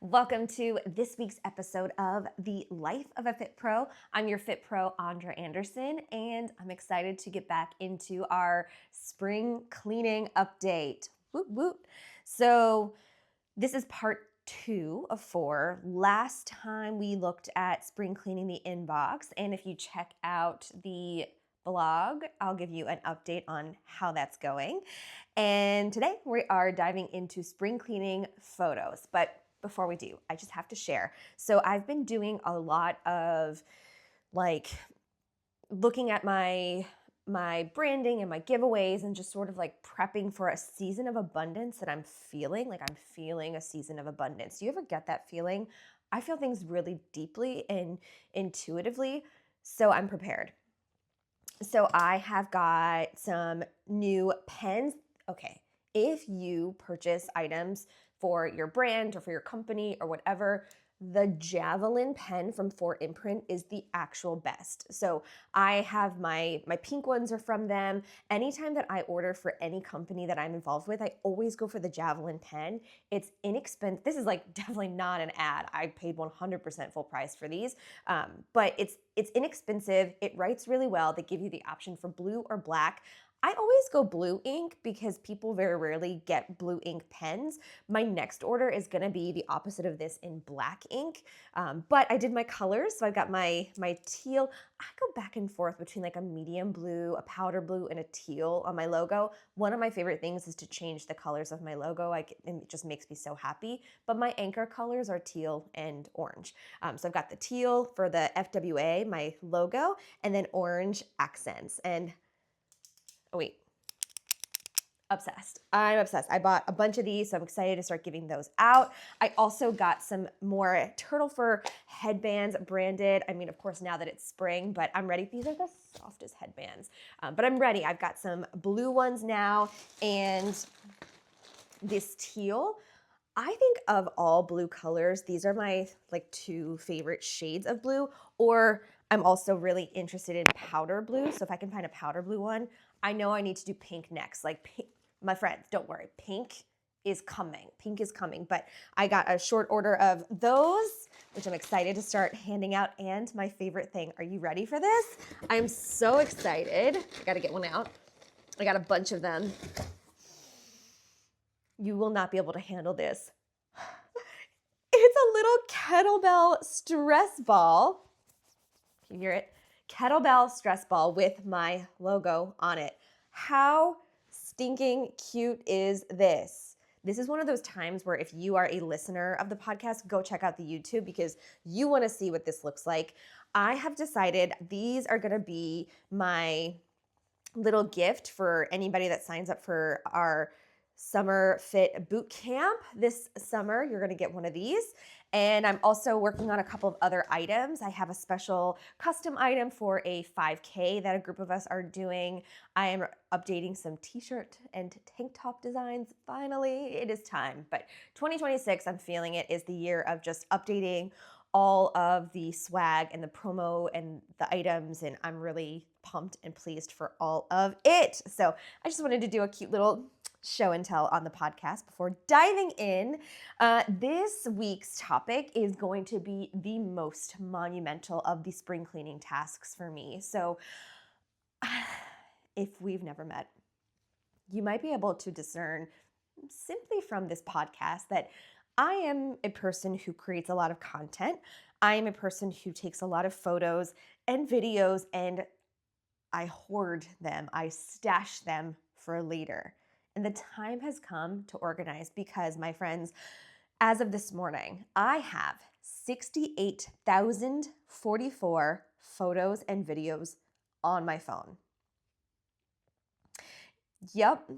Welcome to this week's episode of The Life of a Fit Pro. I'm your Fit Pro, Andra Anderson, and I'm excited to get back into our spring cleaning update. Woot woot. So, this is part 2 of 4. Last time we looked at spring cleaning the inbox, and if you check out the blog, I'll give you an update on how that's going. And today we are diving into spring cleaning photos. But before we do, I just have to share. So I've been doing a lot of like looking at my branding and my giveaways and just sort of like prepping for a season of abundance that I'm feeling. Like I'm feeling a season of abundance. Do you ever get that feeling? I feel things really deeply and intuitively, so I'm prepared. So I have got some new pens. Okay, if you purchase items for your brand or for your company or whatever, the Javelin pen from 4imprint is the actual best. So I have my pink ones are from them. Anytime that I order for any company that I'm involved with, I always go for the Javelin pen. It's inexpensive. This is like definitely not an ad. I paid 100% full price for these, but it's inexpensive. It writes really well. They give you the option for blue or black. I always go blue ink because people very rarely get blue ink pens. My next order is going to be the opposite of this in black ink, but I did my colors. So I've got my teal. I go back and forth between like a medium blue, a powder blue, and a teal on my logo. One of my favorite things is to change the colors of my logo. And it just makes me so happy. But my anchor colors are teal and orange. So I've got the teal for the FWA, my logo, and then orange accents. And oh wait, obsessed. I'm obsessed. I bought a bunch of these, so I'm excited to start giving those out. I also got some more turtle fur headbands branded. I mean, of course, now that it's spring, but I'm ready. These are the softest headbands, but I'm ready. I've got some blue ones now and this teal. I think of all blue colors, these are my like 2 favorite shades of blue, or I'm also really interested in powder blue. So if I can find a powder blue one, I know I need to do pink next. Like pink, my friends, don't worry, pink is coming. Pink is coming, but I got a short order of those, which I'm excited to start handing out. And my favorite thing, are you ready for this? I'm so excited. I gotta get one out. I got a bunch of them. You will not be able to handle this. It's a little kettlebell stress ball. Can you hear it? Kettlebell stress ball with my logo on it. How stinking cute is this? This is one of those times where if you are a listener of the podcast, go check out the YouTube because you want to see what this looks like. I have decided these are going to be my little gift for anybody that signs up for our Summer Fit Boot Camp this summer. You're going to get one of these. And I'm also working on a couple of other items. I have a special custom item for a 5K that a group of us are doing. I am updating some t-shirt and tank top designs. Finally, it is time. But 2026, I'm feeling it, is the year of just updating all of the swag and the promo and the items, and I'm really pumped and pleased for all of it. So I just wanted to do a cute little show and tell on the podcast before diving in. This week's topic is going to be the most monumental of the spring cleaning tasks for me. So if we've never met, you might be able to discern simply from this podcast that I am a person who creates a lot of content. I am a person who takes a lot of photos and videos and I hoard them. I stash them for later. And the time has come to organize because, my friends, as of this morning, I have 68,044 photos and videos on my phone. Yep,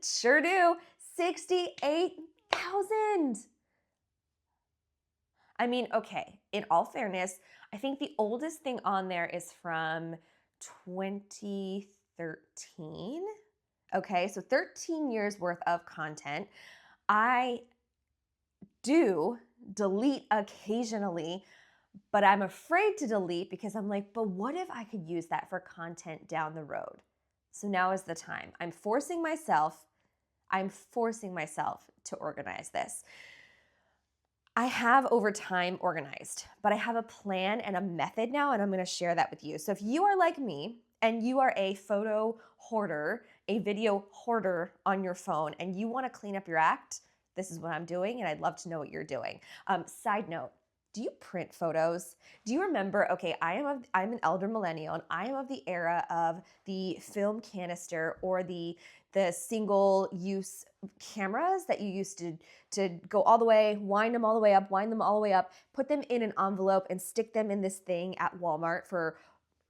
sure do. 68,000. I mean, okay, in all fairness, I think the oldest thing on there is from 2013. Okay, so 13 years worth of content. I do delete occasionally, but I'm afraid to delete because I'm like, but what if I could use that for content down the road? So now is the time. I'm forcing myself to organize this. I have over time organized, but I have a plan and a method now, and I'm gonna share that with you. So if you are like me and you are a photo hoarder, a video hoarder on your phone, and you wanna clean up your act, this is what I'm doing, and I'd love to know what you're doing. Side note, do you print photos? Do you remember? Okay, I'm an elder millennial, and I am of the era of the film canister or the single use cameras that you used to go all the way, wind them all the way up, wind them all the way up, put them in an envelope and stick them in this thing at Walmart for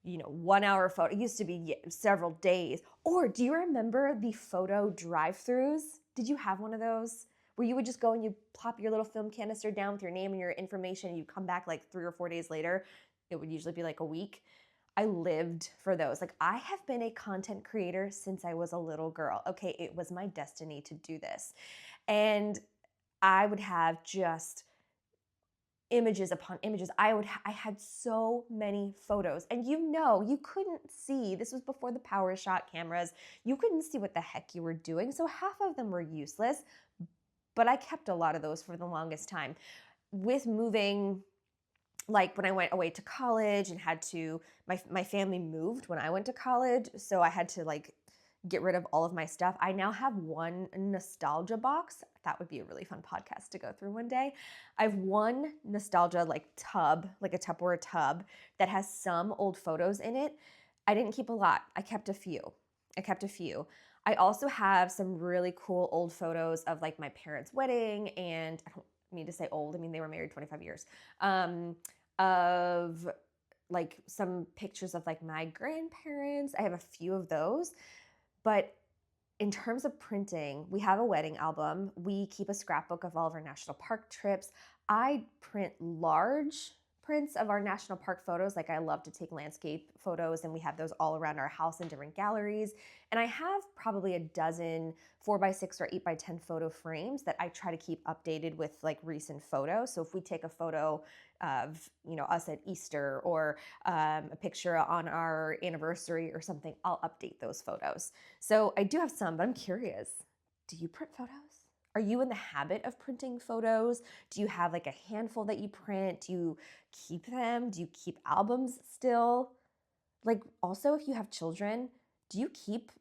1 hour photo. It used to be several days. Or do you remember the photo drive-throughs? Did you have one of those? Where you would just go and you plop your little film canister down with your name and your information, and you come back like 3 or 4 days later. It would usually be like a week. I lived for those. Like, I have been a content creator since I was a little girl. Okay, it was my destiny to do this. And I would have just images upon images. I had so many photos. And you couldn't see. This was before the PowerShot cameras. You couldn't see what the heck you were doing. So half of them were useless, but I kept a lot of those for the longest time. With moving, like when I went away to college and had to, my family moved when I went to college, so I had to like get rid of all of my stuff. I now have one nostalgia box. That would be a really fun podcast to go through one day. I have one nostalgia like tub, like a Tupperware tub that has some old photos in it. I didn't keep a lot. I kept a few. I also have some really cool old photos of like my parents' wedding, and I don't mean to say old, I mean they were married 25 years. Of like some pictures of like my grandparents. I have a few of those. But in terms of printing, we have a wedding album. We keep a scrapbook of all of our national park trips. I print large prints of our national park photos. Like, I love to take landscape photos, and we have those all around our house in different galleries. And I have probably a dozen 4x6 or 8x10 photo frames that I try to keep updated with like recent photos. So if we take a photo of us at Easter, or a picture on our anniversary or something, I'll update those photos. So I do have some, but I'm curious, do you print photos? Are you in the habit of printing photos? Do you have like a handful that you print? Do you keep them? Do you keep albums still? Like, also, if you have children, do you keep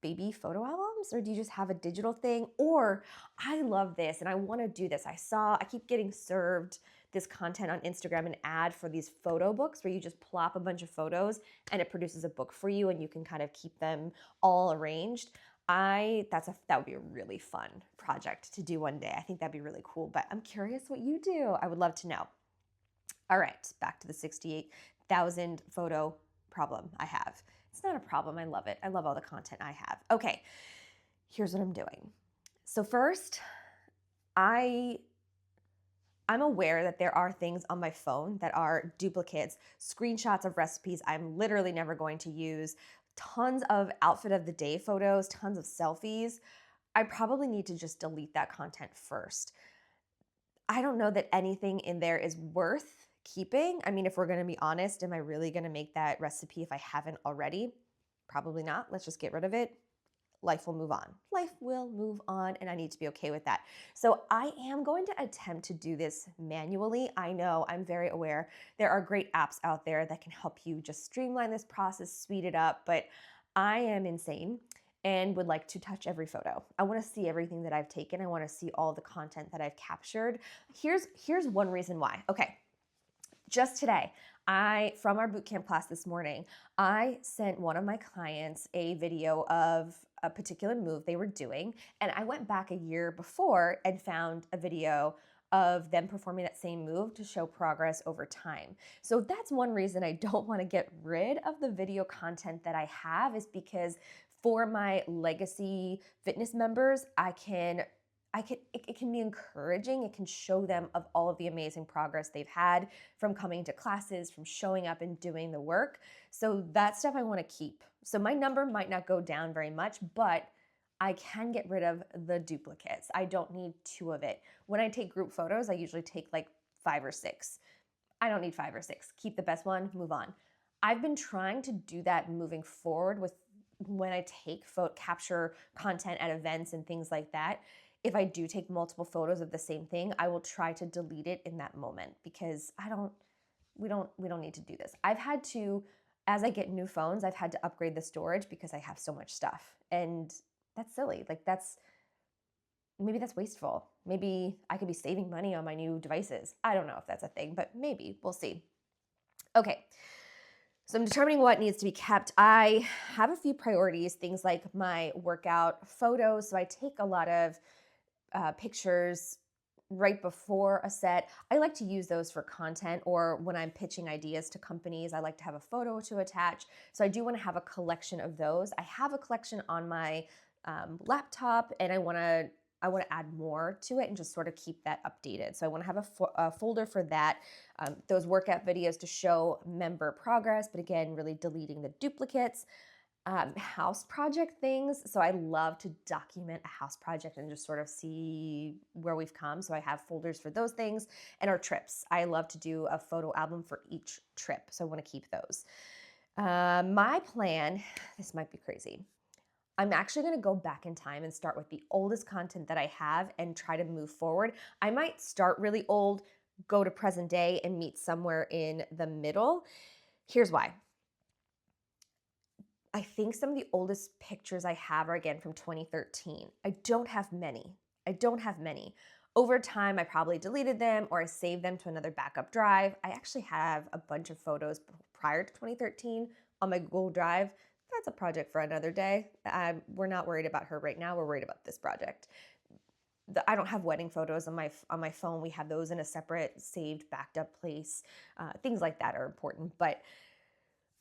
baby photo albums, or do you just have a digital thing? Or I love this and I want to do this. I keep getting served this content on Instagram, an ad for these photo books where you just plop a bunch of photos and it produces a book for you, and you can kind of keep them all arranged. That would be a really fun project to do one day. I think that'd be really cool, but I'm curious what you do. I would love to know. All right, back to the 68,000 photo problem I have. It's not a problem. I love it. I love all the content I have. Okay, here's what I'm doing. So first, I'm aware that there are things on my phone that are duplicates, screenshots of recipes I'm literally never going to use, tons of outfit of the day photos, tons of selfies. I probably need to just delete that content first. I don't know that anything in there is worth keeping. I mean, if we're going to be honest, am I really going to make that recipe if I haven't already? Probably not. Let's just get rid of it. Life will move on. Life will move on, and I need to be okay with that. So I am going to attempt to do this manually. I know, I'm very aware. There are great apps out there that can help you just streamline this process, speed it up, but I am insane and would like to touch every photo. I want to see everything that I've taken. I want to see all the content that I've captured. Here's one reason why. Okay. Just today, from our bootcamp class this morning, I sent one of my clients a video of a particular move they were doing, and I went back a year before and found a video of them performing that same move to show progress over time. So that's one reason I don't want to get rid of the video content that I have, is because for my legacy fitness members, it can be encouraging. It can show them of all of the amazing progress they've had from coming to classes, from showing up and doing the work. So that stuff I want to keep. So my number might not go down very much, but I can get rid of the duplicates. I don't need 2 of it. When I take group photos, I usually take like 5 or 6. I don't need 5 or 6. Keep the best one, move on. I've been trying to do that moving forward with when I capture content at events and things like that. if I do take multiple photos of the same thing, I will try to delete it in that moment because we don't need to do this. I've had to, as I get new phones, I've had to upgrade the storage because I have so much stuff. And that's silly. Like maybe that's wasteful. Maybe I could be saving money on my new devices. I don't know if that's a thing, but maybe we'll see. Okay. So I'm determining what needs to be kept. I have a few priorities, things like my workout photos. So I take a lot of pictures right before a set. I like to use those for content, or when I'm pitching ideas to companies, I like to have a photo to attach. So I do want to have a collection of those. I have a collection on my laptop, and I want to add more to it and just sort of keep that updated. So I want to have a folder for that, those workout videos to show member progress, but again, really deleting the duplicates. House project things. So I love to document a house project and just sort of see where we've come. So I have folders for those things, and our trips. I love to do a photo album for each trip. So I want to keep those. My plan, this might be crazy. I'm actually going to go back in time and start with the oldest content that I have and try to move forward. I might start really old, go to present day, and meet somewhere in the middle. Here's why. I think some of the oldest pictures I have are again from 2013. I don't have many. Over time, I probably deleted them or I saved them to another backup drive. I actually have a bunch of photos prior to 2013 on my Google Drive. That's a project for another day. We're not worried about her right now. We're worried about this project. I don't have wedding photos on my phone. We have those in a separate saved backed up place. Things like that are important, but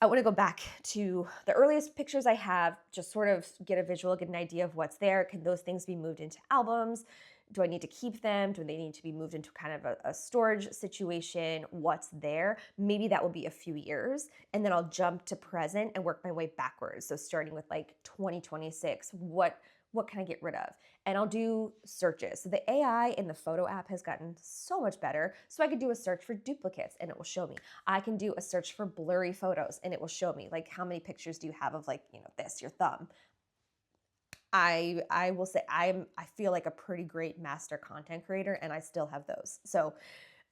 I want to go back to the earliest pictures I have, just sort of get a visual, get an idea of what's there. Can those things be moved into albums? Do I need to keep them? Do they need to be moved into kind of a storage situation? What's there? Maybe that will be a few years. And then I'll jump to present and work my way backwards. So starting with like 2026, what can I get rid of? And I'll do searches. So the AI in the photo app has gotten so much better. So I could do a search for duplicates and it will show me. I can do a search for blurry photos and it will show me like how many pictures do you have of like, this, your thumb. I will say I feel like a pretty great master content creator and I still have those. So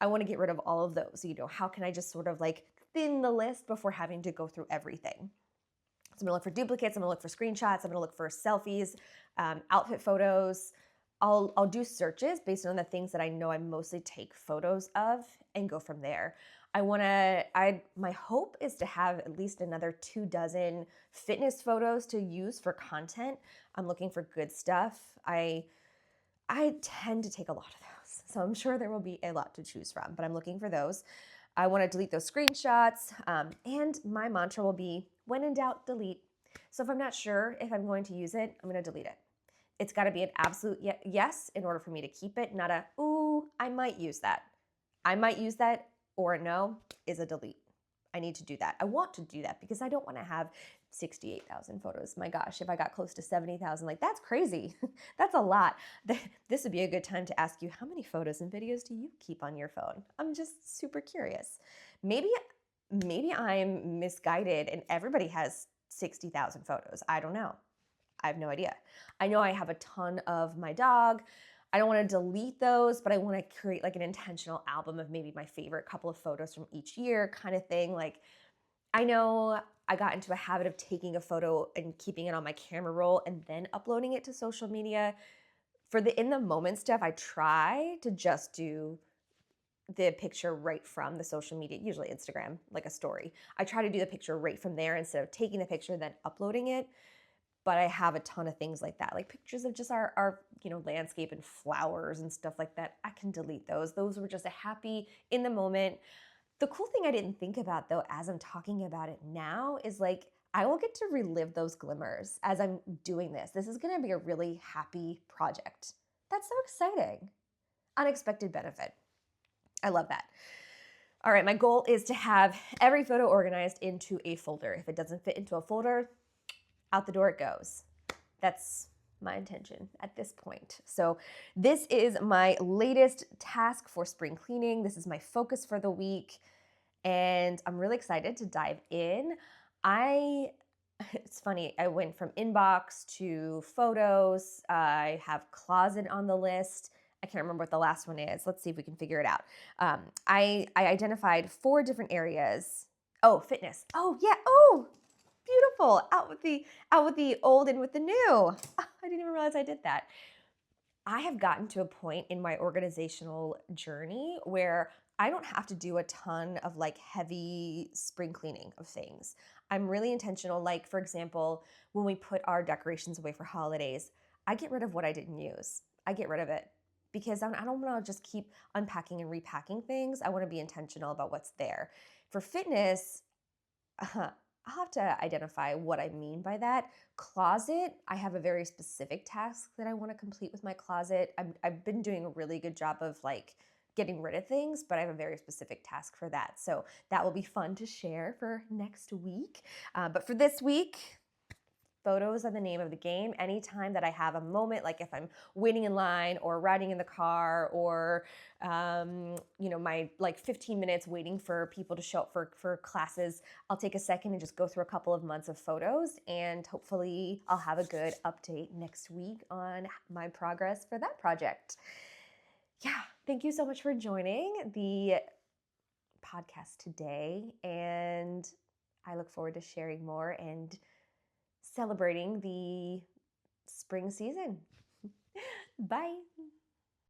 I want to get rid of all of those. How can I just sort of like thin the list before having to go through everything? So I'm gonna look for duplicates, I'm gonna look for screenshots, I'm gonna look for selfies, outfit photos. I'll do searches based on the things that I know I mostly take photos of and go from there. My hope is to have at least another 24 fitness photos to use for content. I'm looking for good stuff. I tend to take a lot of those, so I'm sure there will be a lot to choose from, but I'm looking for those. I want to delete those screenshots, and my mantra will be, when in doubt, delete. So if I'm not sure if I'm going to use it, I'm going to delete it. It's got to be an absolute yes in order for me to keep it, not a, ooh, I might use that. I might use that, or a no is a delete. I need to do that. I want to do that because I don't want to have 68,000 photos. My gosh, if I got close to 70,000, like that's crazy. That's a lot. This would be a good time to ask you, how many photos and videos do you keep on your phone? I'm just super curious. Maybe I'm misguided and everybody has 60,000 photos. I don't know. I have no idea. I know I have a ton of my dog. I don't want to delete those, but I want to create like an intentional album of maybe my favorite couple of photos from each year kind of thing. Like, I know I got into a habit of taking a photo and keeping it on my camera roll and then uploading it to social media. For the in the moment stuff, I try to just do the picture right from the social media, usually Instagram, like a story. I try to do the picture right from there instead of taking the picture then uploading it. But I have a ton of things like that, like pictures of just our landscape and flowers and stuff like that. I can delete those. Those were just a happy in the moment. The cool thing I didn't think about though, as I'm talking about it now, is like I will get to relive those glimmers as I'm doing this. This is going to be a really happy project. That's so exciting. Unexpected benefit. I love that. All right, my goal is to have every photo organized into a folder. If it doesn't fit into a folder, out the door it goes. That's my intention at this point. So this is my latest task for spring cleaning. This is my focus for the week, and I'm really excited to dive in. I it's funny. I went from inbox to photos. I have closet on the list. I can't remember what the last one is. Let's see if we can figure it out. I identified 4 different areas. Oh, fitness. Oh yeah. Oh, beautiful. Out with the old and with the new. I didn't even realize I did that. I have gotten to a point in my organizational journey where I don't have to do a ton of like heavy spring cleaning of things. I'm really intentional. Like, for example, when we put our decorations away for holidays, I get rid of what I didn't use. I get rid of it because I don't want to just keep unpacking and repacking things. I want to be intentional about what's there. For fitness, I'll have to identify what I mean by that. Closet, I have a very specific task that I want to complete with my closet. I've been doing a really good job of like getting rid of things, but I have a very specific task for that. So that will be fun to share for next week. But for this week, photos are the name of the game. Anytime that I have a moment, like if I'm waiting in line or riding in the car or, my like 15 minutes waiting for people to show up for classes, I'll take a second and just go through a couple of months of photos, and hopefully I'll have a good update next week on my progress for that project. Yeah, thank you so much for joining the podcast today, and I look forward to sharing more and celebrating the spring season. Bye.